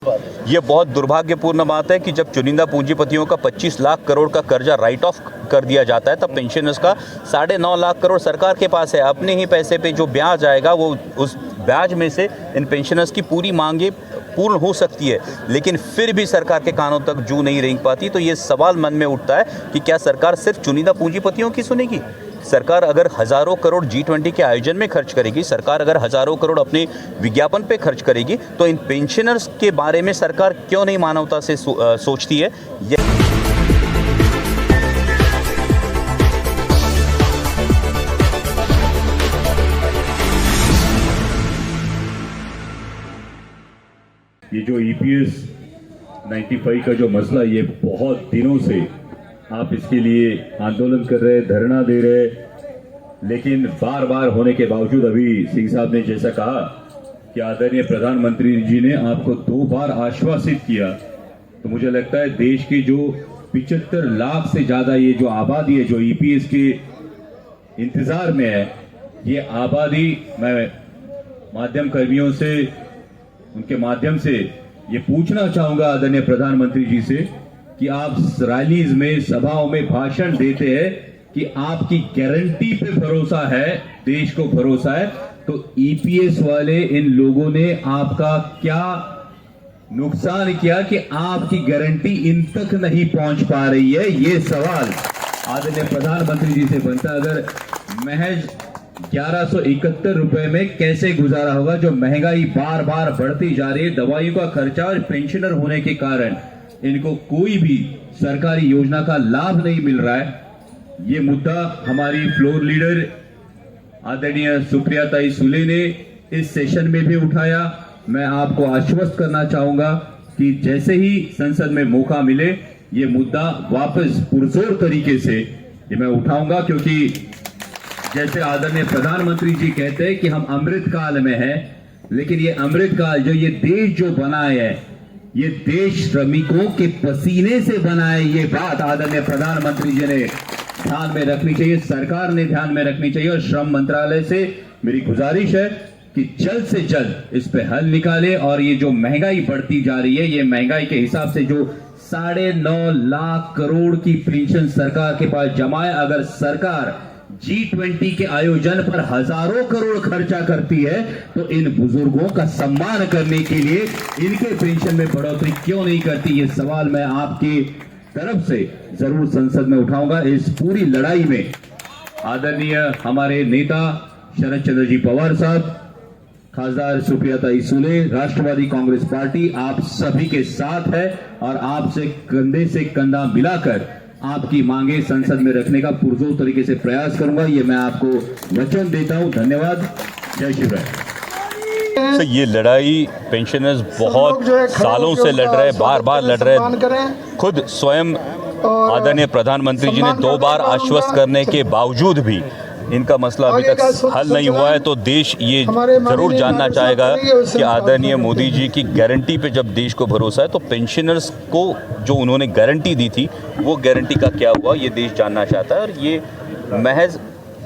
ये बहुत दुर्भाग्यपूर्ण बात है कि जब चुनिंदा पूंजीपतियों का 25 लाख करोड़ का कर्जा राइट ऑफ कर दिया जाता है तब पेंशनर्स का 9.5 लाख करोड़ सरकार के पास है। अपने ही पैसे पे जो ब्याज आएगा वो उस ब्याज में से इन पेंशनर्स की पूरी मांगे पूर्ण हो सकती है, लेकिन फिर भी सरकार के कानों तक जू नहीं रेंग पाती। तो ये सवाल मन में उठता है कि क्या सरकार सिर्फ चुनिंदा पूंजीपतियों की सुनेगी? सरकार अगर हज़ारों करोड़ G20 के आयोजन में खर्च करेगी, सरकार अगर हज़ारों करोड़ अपने विज्ञापन पे खर्च करेगी, तो इन पेंशनर्स के बारे में सरकार क्यों नहीं मानवता से सोचती है? ये जो EPS 95 का जो मसला, ये बहुत दिनों से आप इसके लिए आंदोलन कर रहे, धरना दे रहे, लेकिन बार बार होने के बावजूद अभी सिंह साहब ने जैसा कहा कि आदरणीय प्रधानमंत्री जी ने आपको 2 बार आश्वासित किया, तो मुझे लगता है देश की जो 75 लाख से ज्यादा ये जो आबादी है जो EPS के इंतजार में है, ये आबादी मैं माध्यम कर्मियों से, उनके माध्यम से ये पूछना चाहूंगा आदरणीय प्रधानमंत्री जी से कि आप रैलीज में, सभाओं में भाषण देते हैं कि आपकी गारंटी पे भरोसा है, देश को भरोसा है, तो EPS वाले इन लोगों ने आपका क्या नुकसान किया कि आपकी गारंटी इन तक नहीं पहुंच पा रही है? ये सवाल आदरणीय प्रधानमंत्री जी से बनता। अगर महज 1171 रुपए में कैसे गुजारा होगा? जो महंगाई बार बार बढ़ती जा रही है, दवाइयों का खर्चा और पेंशनर होने के कारण इनको कोई भी सरकारी योजना का लाभ नहीं मिल रहा है। ये मुद्दा हमारी फ्लोर लीडर आदरणीय सुप्रिया ताई सुले ने इस सेशन में भी उठाया। मैं आपको आश्वस्त करना चाहूंगा कि जैसे ही संसद में मौका मिले ये मुद्दा वापस पुरजोर तरीके से ये मैं उठाऊंगा, क्योंकि जैसे आदरणीय प्रधानमंत्री जी कहते हैं कि हम अमृत काल में हैं, लेकिन ये अमृत काल जो ये देश जो बना है, ये देश श्रमिकों के पसीने से बना है। ये बात आदरणीय प्रधानमंत्री जी ने ध्यान में रखनी चाहिए, सरकार ने ध्यान में रखनी चाहिए। और श्रम मंत्रालय से मेरी गुजारिश है कि जल्द से जल्द इस पे हल निकाले। और ये जो महंगाई बढ़ती जा रही है, ये महंगाई के हिसाब से जो 9.5 लाख करोड़ की पेंशन सरकार के पास जमा है, अगर सरकार G20 के आयोजन पर हजारों करोड़ खर्चा करती है, तो इन बुजुर्गों का सम्मान करने के लिए इनके पेंशन में बढ़ोतरी क्यों नहीं करती? ये सवाल मैं आपकी तरफ से जरूर संसद में उठाऊंगा। इस पूरी लड़ाई में आदरणीय हमारे नेता शरद चंद्र जी पवार साहब, खासदार सुप्रिया ताई सुले, राष्ट्रवादी कांग्रेस पार्टी आप सभी के साथ है और आपसे कंधे से कंधा मिलाकर आपकी मांगे संसद में रखने का पुरजोर तरीके से प्रयास करूंगा। ये मैं आपको वचन देता हूं। धन्यवाद। जय श्री राम। तो ये लड़ाई पेंशनर्स बहुत सालों से लड़ रहे, बार बार लड़ रहे। खुद स्वयं आदरणीय प्रधानमंत्री जी ने 2 बार आश्वस्त करने के बावजूद भी इनका मसला अभी तक हल नहीं हुआ है। तो देश ये जरूर जानना चाहेगा कि आदरणीय मोदी जी की गारंटी पे जब देश को भरोसा है, तो पेंशनर्स को जो उन्होंने गारंटी दी थी वो गारंटी का क्या हुआ, ये देश जानना चाहता है। और ये महज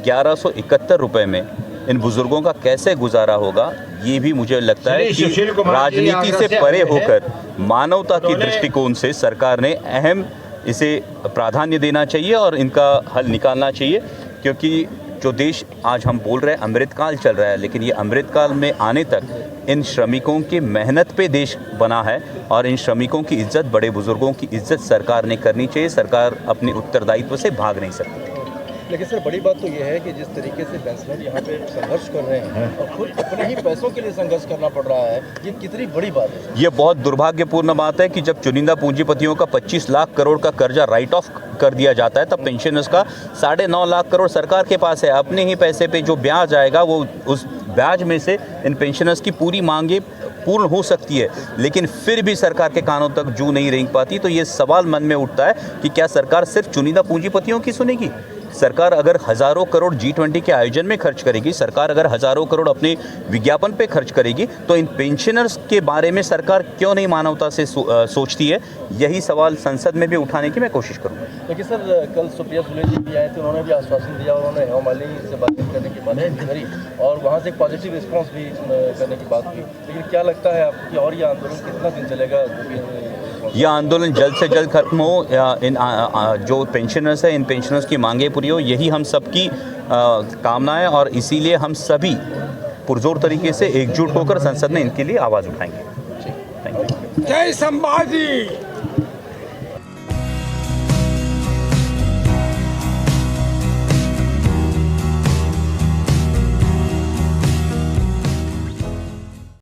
1171 रुपए में इन बुजुर्गों का कैसे गुजारा होगा, ये भी मुझे लगता है कि राजनीति से परे होकर मानवता की दृष्टिकोण से सरकार ने अहम इसे प्राधान्य देना चाहिए और इनका हल निकालना चाहिए। क्योंकि जो देश आज हम बोल रहे हैं अमृतकाल चल रहा है, लेकिन ये अमृतकाल में आने तक इन श्रमिकों की मेहनत पे देश बना है और इन श्रमिकों की इज्जत, बड़े बुजुर्गों की इज्जत सरकार ने करनी चाहिए। सरकार अपने उत्तरदायित्व से भाग नहीं सकती। लेकिन सर बड़ी बात तो ये है कि जिस तरीके से पेंशनर यहाँ पे संघर्ष कर रहे हैं और खुद अपने ही पैसों के लिए संघर्ष करना पड़ रहा है, ये कितनी बड़ी बात है? ये बहुत दुर्भाग्यपूर्ण बात है कि जब चुनिंदा पूंजीपतियों का 25 लाख करोड़ का कर्जा राइट ऑफ कर दिया जाता है तब पेंशनर्स का 9.5 लाख करोड़ सरकार के पास है। अपने ही पैसे पे जो ब्याज आएगा वो उस ब्याज में से इन पेंशनर्स की पूरी मांगे पूर्ण हो सकती है, लेकिन फिर भी सरकार के कानों तक जू नहीं रेंग पाती। तो ये सवाल मन में उठता है कि क्या सरकार सिर्फ चुनिंदा पूंजीपतियों की सुनेगी? सरकार अगर हज़ारों करोड़ G20 के आयोजन में खर्च करेगी, सरकार अगर हज़ारों करोड़ अपने विज्ञापन पे खर्च करेगी, तो इन पेंशनर्स के बारे में सरकार क्यों नहीं मानवता से सोचती है? यही सवाल संसद में भी उठाने की मैं कोशिश करूँगा। देखिए सर, कल सुप्रिया सुले जी भी आए थे, उन्होंने भी आश्वासन दिया, उन्होंने हेमा मालिनी से बातचीत करने की बात करी और वहाँ से एक पॉजिटिव रिस्पांस भी करने की बात की। लेकिन क्या लगता है आपको कि और ये आंदोलन कितना दिन चलेगा? यह आंदोलन जल्द से जल्द खत्म हो, या इन जो पेंशनर्स हैं, इन पेंशनर्स की मांगें पूरी हो, यही हम सबकी कामना है और इसीलिए हम सभी पुरजोर तरीके से एकजुट होकर संसद में इनके लिए आवाज़ उठाएंगे। जय संभाजी।